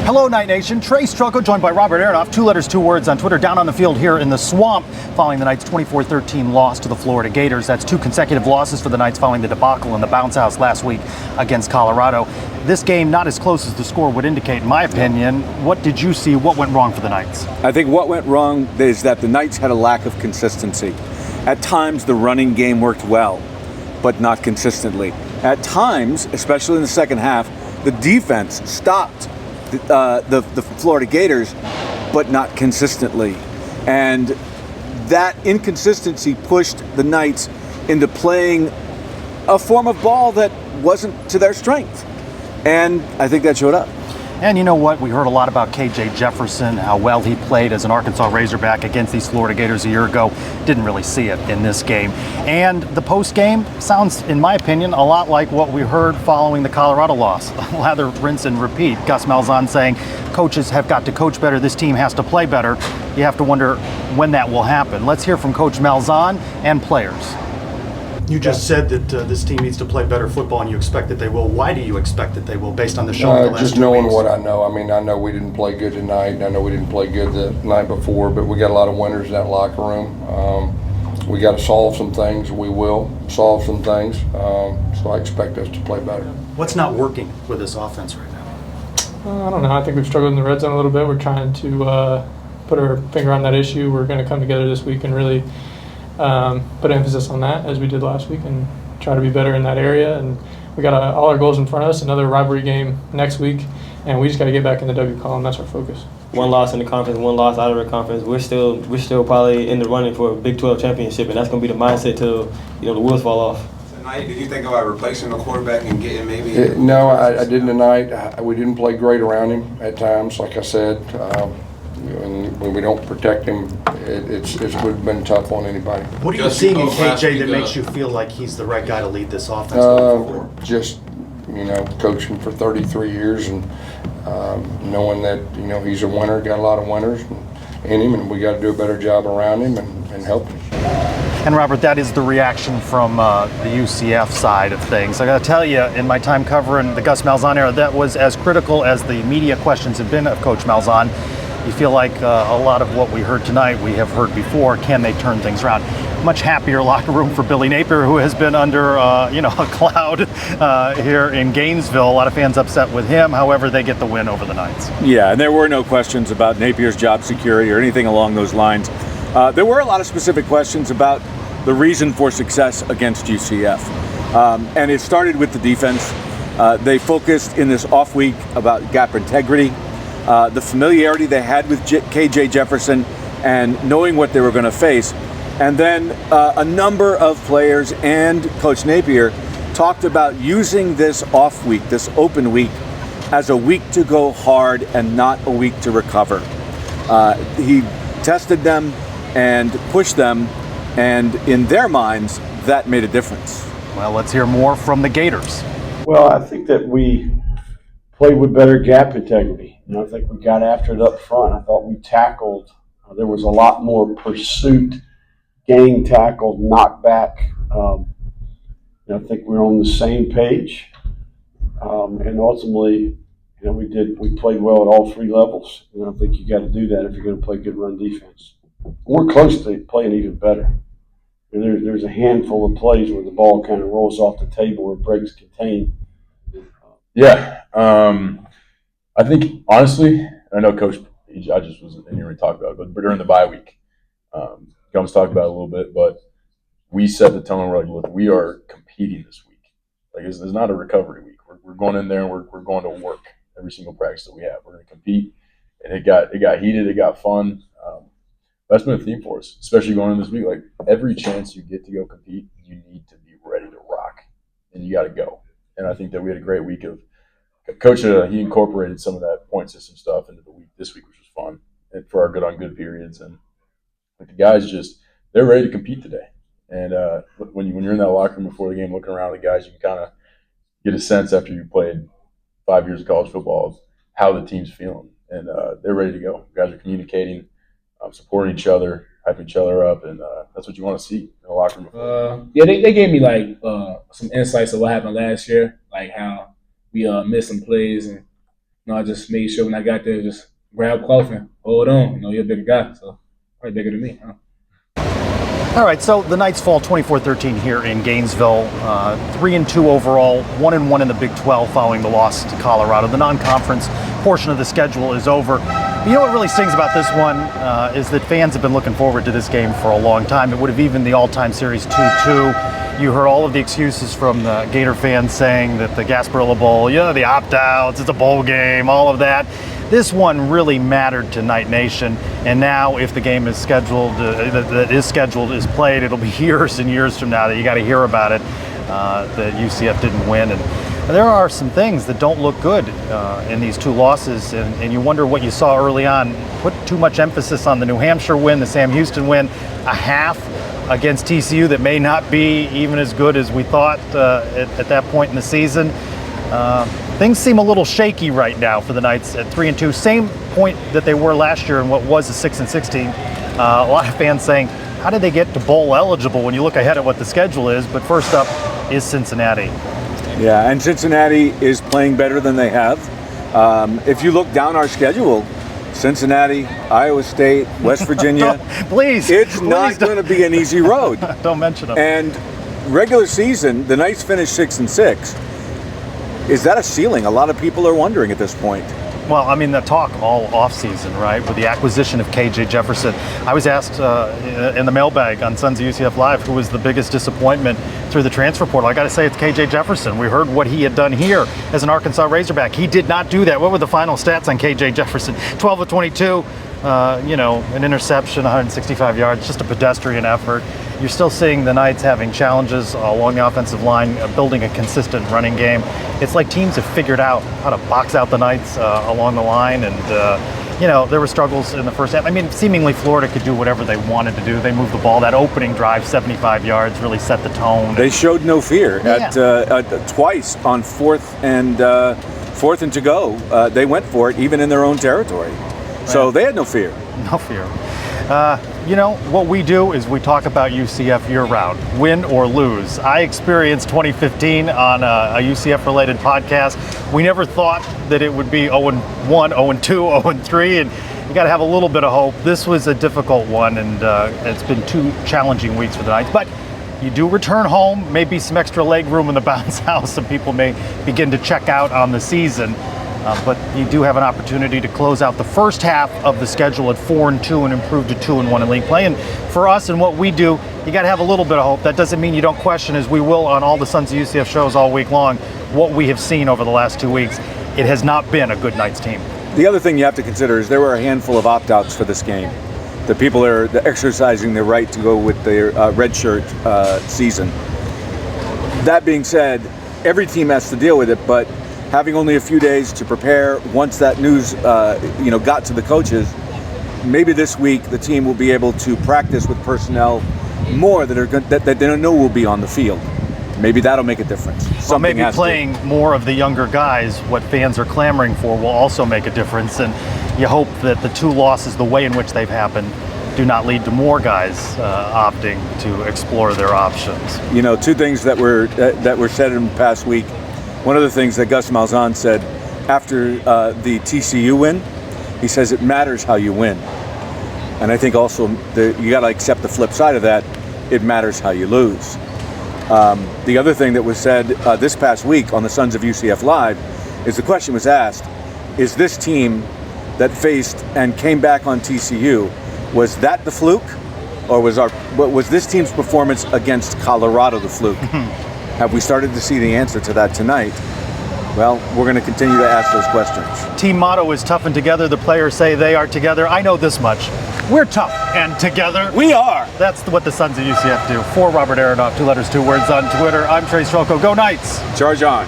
Hello, Night Nation. Trylko joined by Robert Aronoff. 2 letters, 2 words on Twitter. Down on the field here in the Swamp following the Knights' 24-13 loss to the Florida Gators. That's 2 consecutive losses for the Knights following the debacle in the bounce house last week against Colorado. This game not as close as the score would indicate, in my opinion. What did you see? What went wrong for the Knights? I think what went wrong is that the Knights had a lack of consistency. At times, the running game worked well, but not consistently. At times, especially in the second half, the defense stopped the Florida Gators, but not consistently. And that inconsistency pushed the Knights into playing a form of ball that wasn't to their strength. And I think that showed up. And you know what? We heard a lot about KJ Jefferson, how well he played as an Arkansas Razorback against these Florida Gators a year ago. Didn't really see it in this game. And the post game sounds, in my opinion, a lot like what we heard following the Colorado loss. Lather, rinse, and repeat. Gus Malzahn saying coaches have got to coach better. This team has to play better. You have to wonder when that will happen. Let's hear from Coach Malzahn and players. You just said that this team needs to play better football, and you expect that they will. Why do you expect that they will, based on the show? The last just 2 knowing weeks? what I know. I mean, I know we didn't play good tonight. I know we didn't play good the night before, but we got a lot of winners in that locker room. We got to solve some things. We will solve some things. So I expect us to play better. What's not working with this offense right now? I don't know. I think we've struggled in the red zone a little bit. We're trying to put our finger on that issue. We're going to come together this week and really put emphasis on that as we did last week and try to be better in that area. And we got all our goals in front of us, another rivalry game next week, and we just got to get back in the W column. That's our focus. 1 loss in the conference, 1 loss out of the conference. We're still probably in the running for a Big 12 championship, and that's going to be the mindset till the wheels fall off. Tonight, did you think about replacing the quarterback and getting maybe? No, I didn't tonight. We didn't play great around him at times, like I said. And when we don't protect him, it's would have been tough on anybody. What are you seeing in KJ that makes you feel like he's the right guy to lead this offense going forward? Just, coaching for 33 years and knowing that, he's a winner, got a lot of winners in him, and we got to do a better job around him and help him. And Robert, that is the reaction from the UCF side of things. I got to tell you, in my time covering the Gus Malzahn era, that was as critical as the media questions have been of Coach Malzahn. You feel like a lot of what we heard tonight we have heard before. Can they turn things around? Much happier locker room for Billy Napier, who has been under a cloud here in Gainesville. A lot of fans upset with him. However, they get the win over the Knights. Yeah, and there were no questions about Napier's job security or anything along those lines. There were a lot of specific questions about the reason for success against UCF. And it started with the defense. They focused in this off week about gap integrity. The familiarity they had with KJ Jefferson and knowing what they were going to face. And then a number of players and Coach Napier talked about using this off week, this open week, as a week to go hard and not a week to recover. He tested them and pushed them, and in their minds, that made a difference. Well, let's hear more from the Gators. Well, I think that we played with better gap integrity. I think we got after it up front. I thought we tackled. There was a lot more pursuit, gang tackle, knockback. I think we were on the same page. And ultimately, we played well at all 3 levels. And I think you got to do that if you're going to play good run defense. We're close to playing even better. And there's a handful of plays where the ball kind of rolls off the table or breaks contain. Yeah. I think, honestly, I know Coach, I just wasn't in here to talk about it, but during the bye week, Gums talked about it a little bit, but we set the tone. We're like, look, we are competing this week. Like, it's not a recovery week. We're going in there and we're going to work every single practice that we have. We're going to compete, and it got heated. It got fun. That's been a theme for us, especially going in this week. Like, every chance you get to go compete, you need to be ready to rock, and you got to go. And I think that we had a great week of Coach. He incorporated some of that point system stuff into the week this week, which was fun, and for our good on good periods. And like, the guys they're ready to compete today. And when you're in that locker room before the game, looking around at the guys, you can kind of get a sense after you played 5 years of college football of how the team's feeling, and they're ready to go. The guys are communicating, supporting each other, hyping each other up, and that's what you want to see in the locker room. Yeah, they gave me some insights of what happened last year, like how we missed some plays and I just made sure when I got there, just grab Clough and hold on. You're a bigger guy, so probably bigger than me. All right, so the Knights fall 24-13 here in Gainesville. 3-2 overall, 1-1 in the Big 12 following the loss to Colorado. The non-conference portion of the schedule is over. You know what really stings about this one is that fans have been looking forward to this game for a long time. It would have evened the all-time series 2-2. You heard all of the excuses from the Gator fans saying that the Gasparilla Bowl, the opt-outs, it's a bowl game, all of that. This one really mattered to Knight Nation, and now if the game is scheduled, is played, it'll be years and years from now that you got to hear about it, that UCF didn't win. And there are some things that don't look good in these two losses, and you wonder what you saw early on. Put too much emphasis on the New Hampshire win, the Sam Houston win, a half against TCU that may not be even as good as we thought at that point in the season. Things seem a little shaky right now for the Knights at 3-2. Same point that they were last year in what was a 6-16. A lot of fans saying, how did they get to bowl eligible when you look ahead at what the schedule is? But first up is Cincinnati. Yeah, and Cincinnati is playing better than they have. If you look down our schedule, Cincinnati, Iowa State, West Virginia. It's not going to be an easy road. Don't mention them. And regular season, the Knights finished 6-6. Is that a ceiling? A lot of people are wondering at this point. Well, I mean, the talk all offseason, right, with the acquisition of KJ Jefferson. I was asked in the mailbag on Sons of UCF Live who was the biggest disappointment through the transfer portal. I got to say it's KJ Jefferson. We heard what he had done here as an Arkansas Razorback. He did not do that. What were the final stats on KJ Jefferson? 12 of 22, an interception, 165 yards, just a pedestrian effort. You're still seeing the Knights having challenges along the offensive line, building a consistent running game. It's like teams have figured out how to box out the Knights along the line, and there were struggles in the first half. I mean, seemingly Florida could do whatever they wanted to do. They moved the ball. That opening drive, 75 yards, really set the tone. They showed no fear at twice on fourth and to go. They went for it, even in their own territory. So they had no fear. No fear. What we do is we talk about UCF year-round, win or lose. I experienced 2015 on a UCF-related podcast. We never thought that it would be 0-1, 0-2, 0-3, and you got to have a little bit of hope. This was a difficult one, and it's been 2 challenging weeks for the Knights. But you do return home, maybe some extra leg room in the bounce house. Some people may begin to check out on the season. But you do have an opportunity to close out the first half of the schedule at 4-2 and improve to 2-1 in league play. And for us and what we do, you got to have a little bit of hope. That doesn't mean you don't question, as we will on all the Sons of UCF shows all week long, what we have seen over the last 2 weeks. It has not been a good Knights team. The other thing you have to consider is there were a handful of opt-outs for this game. The people are exercising their right to go with their redshirt season. That being said, every team has to deal with it, but having only a few days to prepare, once that news got to the coaches, maybe this week the team will be able to practice with personnel more that they know will be on the field. Maybe that'll make a difference. Well, maybe playing more of the younger guys, what fans are clamoring for, will also make a difference. And you hope that the 2 losses, the way in which they've happened, do not lead to more guys opting to explore their options. 2 things that were said in the past week. One of the things that Gus Malzahn said after the TCU win, he says it matters how you win. And I think also you got to accept the flip side of that. It matters how you lose. The other thing that was said this past week on the Sons of UCF Live is the question was asked, is this team that faced and came back on TCU, was that the fluke? Or was this team's performance against Colorado the fluke? Have we started to see the answer to that tonight? Well, we're going to continue to ask those questions. Team motto is tough and together. The players say they are together. I know this much. We're tough and together. We are. That's what the Sons of UCF do. For Robert Aronoff, 2 letters, 2 words on Twitter. I'm Trylko. Go Knights. Charge on.